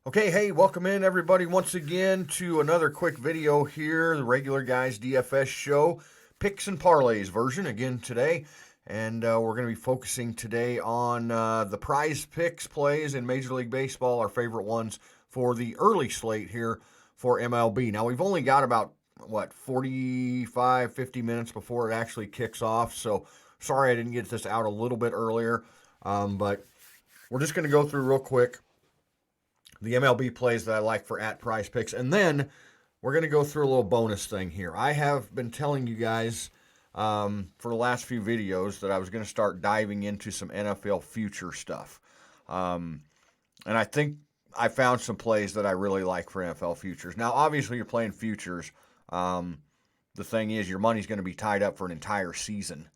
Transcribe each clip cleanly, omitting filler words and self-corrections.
Okay, hey, welcome in everybody once again to another quick video here, the regular guys DFS show, picks and parlays version again today. And we're going to be focusing today on the prize picks plays in Major League Baseball, our favorite ones for the early slate here for MLB. Now, we've only got about, 45, 50 minutes before it actually kicks off. So sorry I didn't get this out a little bit earlier, but we're just going to go through real quick the MLB plays that I like for at prize picks. And then we're going to go through a little bonus thing here. I have been telling you guys for the last few videos that I was going to start diving into some NFL future stuff. And I think I found some plays that I really like for NFL futures. Now, obviously, you're playing futures. The thing is, your money's going to be tied up for an entire season.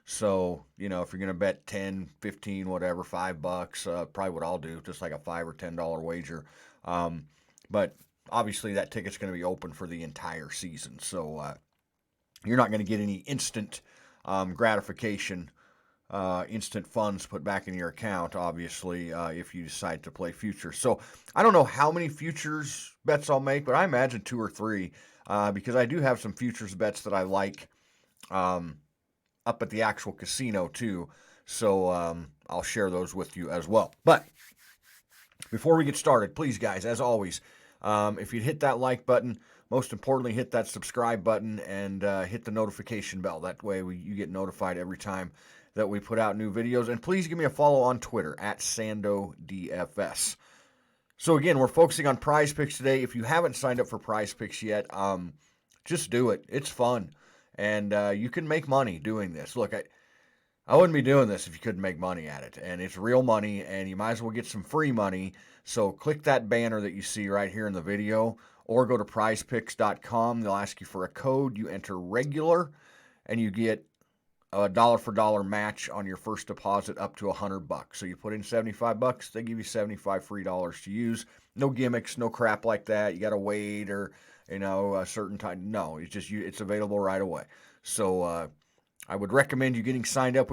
So, if you're going to bet 10, 15, whatever, $5, probably what I'll do, just like a $5 or $10 wager. But obviously that ticket's going to be open for the entire season. So you're not going to get any instant gratification, instant funds put back in your account, obviously, if you decide to play futures. So I don't know how many futures bets I'll make, but I imagine 2 or 3 because I do have some futures bets that I like. Up at the actual casino too, so I'll share those with you as well. But before we get started, please guys, as always, if you'd hit that like button, most importantly hit that subscribe button and hit the notification bell. That way you get notified every time that we put out new videos. And please give me a follow on Twitter at SandoDFS. So again, we're focusing on prize picks today. If you haven't signed up for prize picks yet, just do it. It's fun. And you can make money doing this. Look, I wouldn't be doing this if you couldn't make money at it. And it's real money, and you might as well get some free money. So click that banner that you see right here in the video, or go to prizepicks.com. They'll ask you for a code. You enter regular, and you get a dollar for dollar match on your first deposit up to $100. So you put in $75, they give you 75 free dollars to use. No gimmicks, no crap like that. You got to wait or a certain time. No, it's just it's available right away. So I would recommend you getting signed up.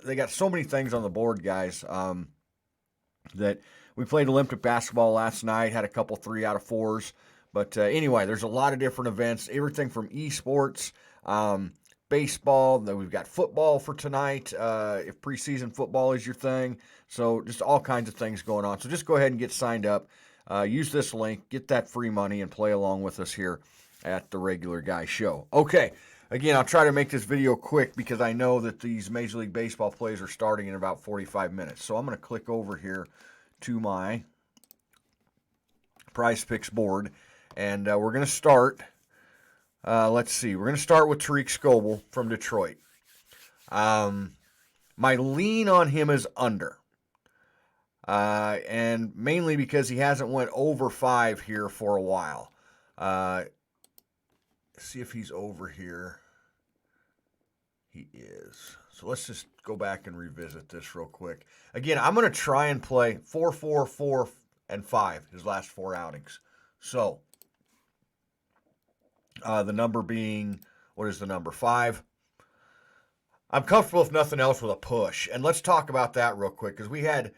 They got so many things on the board, guys. That we played Olympic basketball last night. Had a couple 3 out of 4s. But anyway, there's a lot of different events. Everything from esports, baseball. Then we've got football for tonight. If preseason football is your thing, so just all kinds of things going on. So just go ahead and get signed up. Use this link, get that free money, and play along with us here at the Regular Guy Show. Okay, again, I'll try to make this video quick because I know that these Major League Baseball plays are starting in about 45 minutes. So I'm going to click over here to my Prize Picks board, and we're going to start. Let's see. We're going to start with Tariq Skubal from Detroit. My lean on him is under. And mainly because he hasn't went over 5 here for a while. See if he's over here. He is. So let's just go back and revisit this real quick. Again, I'm going to try and play 4, 4, 4, and 5, his last 4 outings. So, the number being, what is the number? 5. I'm comfortable, if nothing else, with a push. And let's talk about that real quick, because we had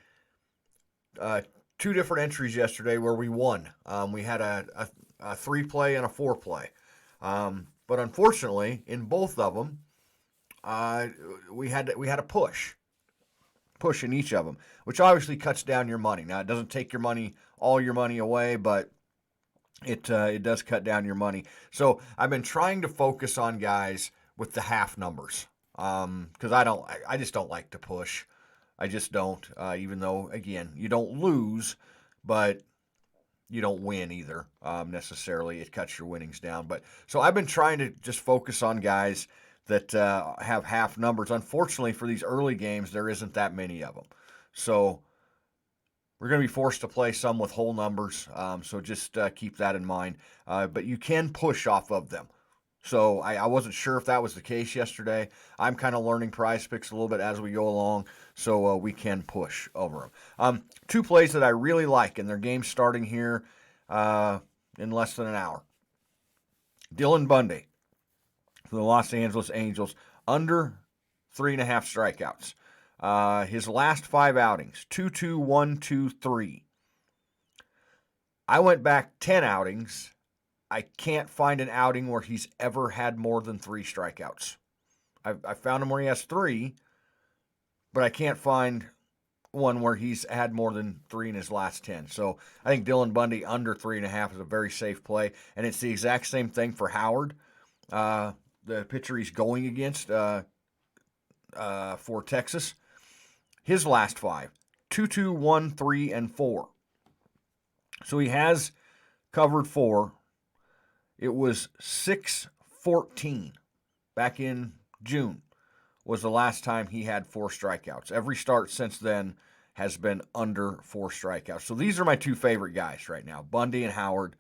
2 different entries yesterday where we won. We had a 3-play and a 4-play. But unfortunately, in both of them, we had a push in each of them, which obviously cuts down your money. Now, it doesn't take all your money away, but it does cut down your money. So I've been trying to focus on guys with the half numbers, because I just don't like to push. I just don't, even though, again, you don't lose, but you don't win either, necessarily. It cuts your winnings down. But so I've been trying to just focus on guys that have half numbers. Unfortunately, for these early games, there isn't that many of them. So we're going to be forced to play some with whole numbers, so just keep that in mind. But you can push off of them. So I wasn't sure if that was the case yesterday. I'm kind of learning prize picks a little bit as we go along, so we can push over them. 2 plays that I really like, and their game's starting here in less than an hour. Dylan Bundy for the Los Angeles Angels, under 3.5 strikeouts. His last 5 outings, 2-2, 1-2, 3. I went back 10 outings. I can't find an outing where he's ever had more than 3 strikeouts. I found him where he has 3, but I can't find one where he's had more than 3 in his last 10. So I think Dylan Bundy under 3.5 is a very safe play. And it's the exact same thing for Howard, the pitcher he's going against for Texas. His last 5, 2-2, 1-3, and 4. So he has covered 4. It was 6-14 back in June was the last time he had 4 strikeouts. Every start since then has been under 4 strikeouts. So these are my 2 favorite guys right now, Bundy and Howard.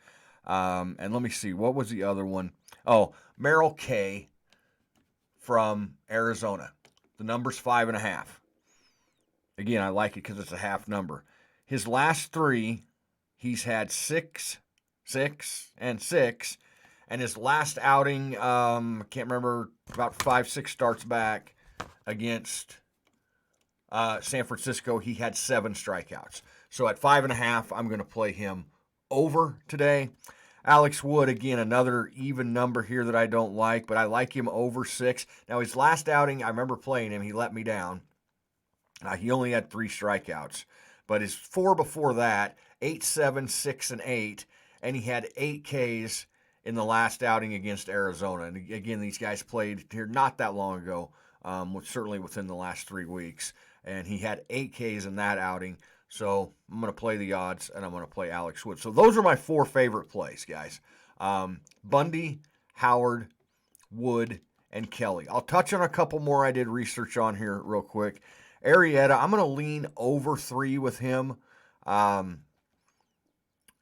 And let me see, what was the other one? Oh, Merrill K from Arizona. The number's 5.5. Again, I like it because it's a half number. His last 3, he's had 6, 6, and 6. And his last outing, I can't remember, about 5-6 starts back against San Francisco, he had 7 strikeouts. So at 5.5, I'm going to play him over today. Alex Wood, again, another even number here that I don't like, but I like him over 6. Now, his last outing, I remember playing him. He let me down. He only had 3 strikeouts. But his 4 before that, 8, 7, 6, and 8, and he had 8 Ks in the last outing against Arizona. And again, these guys played here not that long ago, certainly within the last 3 weeks. And he had 8 Ks in that outing. So I'm going to play the odds, and I'm going to play Alex Wood. So those are my 4 favorite plays, guys. Bundy, Howard, Wood, and Kelly. I'll touch on a couple more I did research on here real quick. Arrieta, I'm going to lean over 3 with him.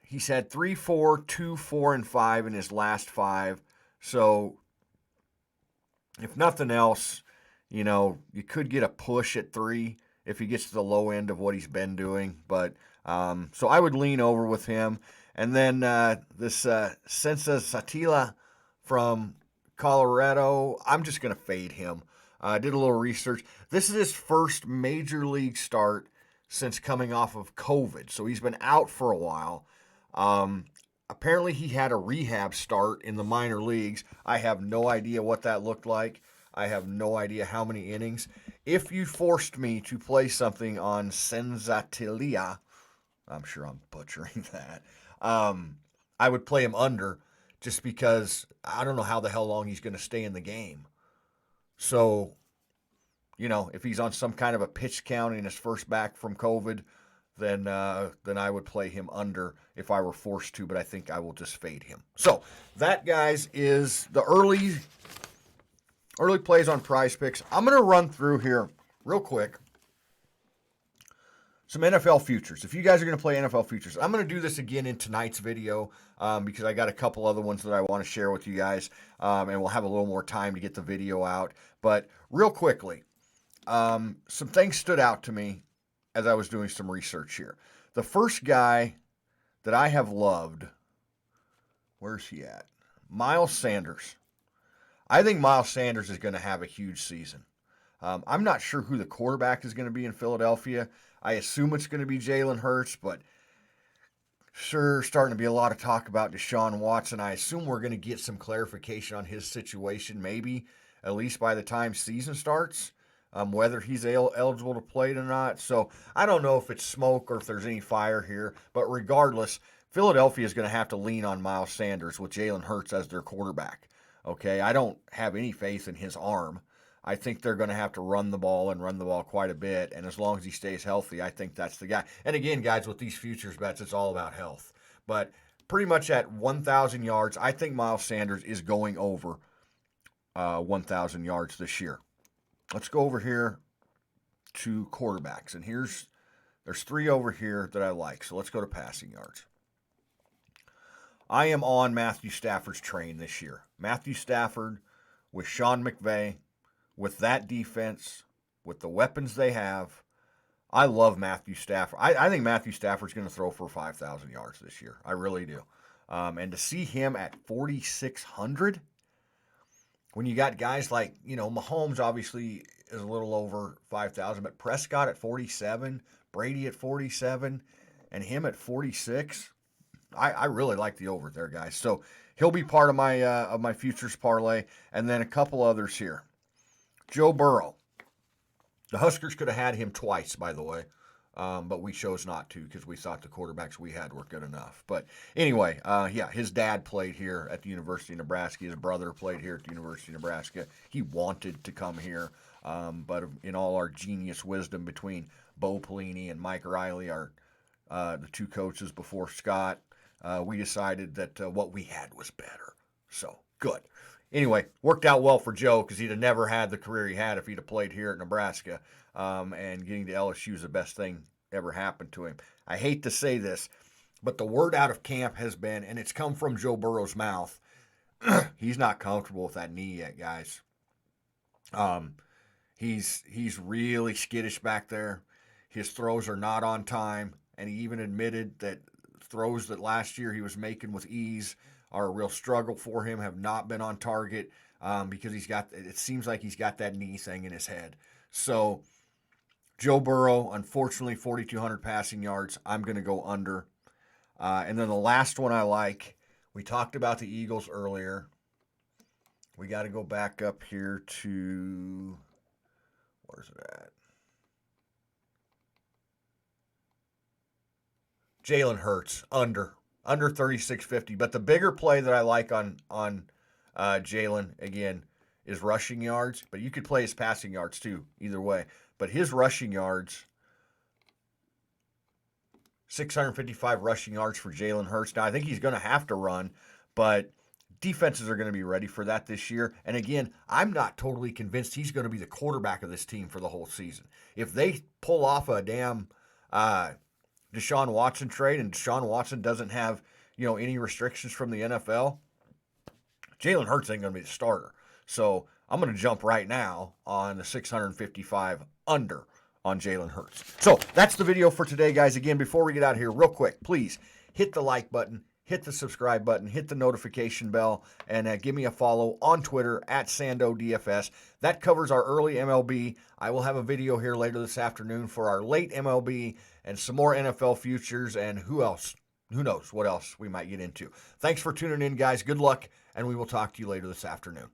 He's had 3, 4, 2, 4, and 5 in his last 5. So, if nothing else, you could get a push at 3 if he gets to the low end of what he's been doing. But so I would lean over with him. And then this Sensa Satila from Colorado, I'm just going to fade him. I did a little research. This is his first major league start since coming off of COVID. So he's been out for a while. Apparently he had a rehab start in the minor leagues. I have no idea what that looked like. I have no idea how many innings. If you forced me to play something on Senzatilia, I'm sure I'm butchering that, I would play him under just because I don't know how the hell long he's going to stay in the game. So, if he's on some kind of a pitch count in his first back from COVID, then I would play him under if I were forced to, but I think I will just fade him. So that, guys, is the early plays on Prize Picks. I'm going to run through here real quick some NFL futures. If you guys are going to play NFL futures, I'm going to do this again in tonight's video because I got a couple other ones that I want to share with you guys, and we'll have a little more time to get the video out. But real quickly, some things stood out to me as I was doing some research here. The first guy that I have loved, where's he at? Miles Sanders. I think Miles Sanders is going to have a huge season. I'm not sure who the quarterback is going to be in Philadelphia. I assume it's going to be Jalen Hurts, but sure, starting to be a lot of talk about Deshaun Watson. I assume we're going to get some clarification on his situation, maybe at least by the time season starts. Whether he's eligible to play or not. So I don't know if it's smoke or if there's any fire here. But regardless, Philadelphia is going to have to lean on Miles Sanders with Jalen Hurts as their quarterback. Okay, I don't have any faith in his arm. I think they're going to have to run the ball quite a bit. And as long as he stays healthy, I think that's the guy. And again, guys, with these futures bets, it's all about health. But pretty much at 1,000 yards, I think Miles Sanders is going over 1,000 yards this year. Let's go over here to quarterbacks. And there's 3 over here that I like. So let's go to passing yards. I am on Matthew Stafford's train this year. Matthew Stafford with Sean McVay, with that defense, with the weapons they have. I love Matthew Stafford. I think Matthew Stafford's going to throw for 5,000 yards this year. I really do. And to see him at 4,600, when you got guys like, Mahomes obviously is a little over 5,000, but Prescott at 47, Brady at 47, and him at 46, I really like the over there, guys. So he'll be part of my futures parlay, and then a couple others here. Joe Burrow. The Huskers could have had him twice, by the way, but we chose not to because we thought the quarterbacks we had were good enough. But anyway, yeah, his dad played here at the University of Nebraska. His brother played here at the University of Nebraska. He wanted to come here, but in all our genius wisdom between Bo Pelini and Mike Riley, the two coaches before Scott, we decided that what we had was better. So, good. Anyway, worked out well for Joe because he'd have never had the career he had if he'd have played here at Nebraska. And getting to LSU is the best thing ever happened to him. I hate to say this, but the word out of camp has been, and it's come from Joe Burrow's mouth, he's not comfortable with that knee yet, guys. He's really skittish back there. His throws are not on time, and he even admitted that throws that last year he was making with ease are a real struggle for him, have not been on target because it seems like he's got that knee thing in his head. So Joe Burrow, unfortunately, 4,200 passing yards. I'm going to go under. And then the last one I like, we talked about the Eagles earlier. We got to go back up here to, where's it at? Jalen Hurts, under 36.50. But the bigger play that I like on Jalen, again, is rushing yards. But you could play his passing yards, too, either way. But his rushing yards, 655 rushing yards for Jalen Hurts. Now, I think he's going to have to run, but defenses are going to be ready for that this year. And again, I'm not totally convinced he's going to be the quarterback of this team for the whole season. If they pull off a damn Deshaun Watson trade and Deshaun Watson doesn't have, any restrictions from the NFL, Jalen Hurts ain't going to be the starter. So I'm going to jump right now on the 655 under on Jalen Hurts. So that's the video for today, guys. Again, before we get out of here, real quick, please hit the like button, hit the subscribe button, hit the notification bell, and give me a follow on Twitter at SandoDFS. That covers our early MLB. I will have a video here later this afternoon for our late MLB and some more NFL futures and who else? Who knows what else we might get into. Thanks for tuning in, guys. Good luck, and we will talk to you later this afternoon.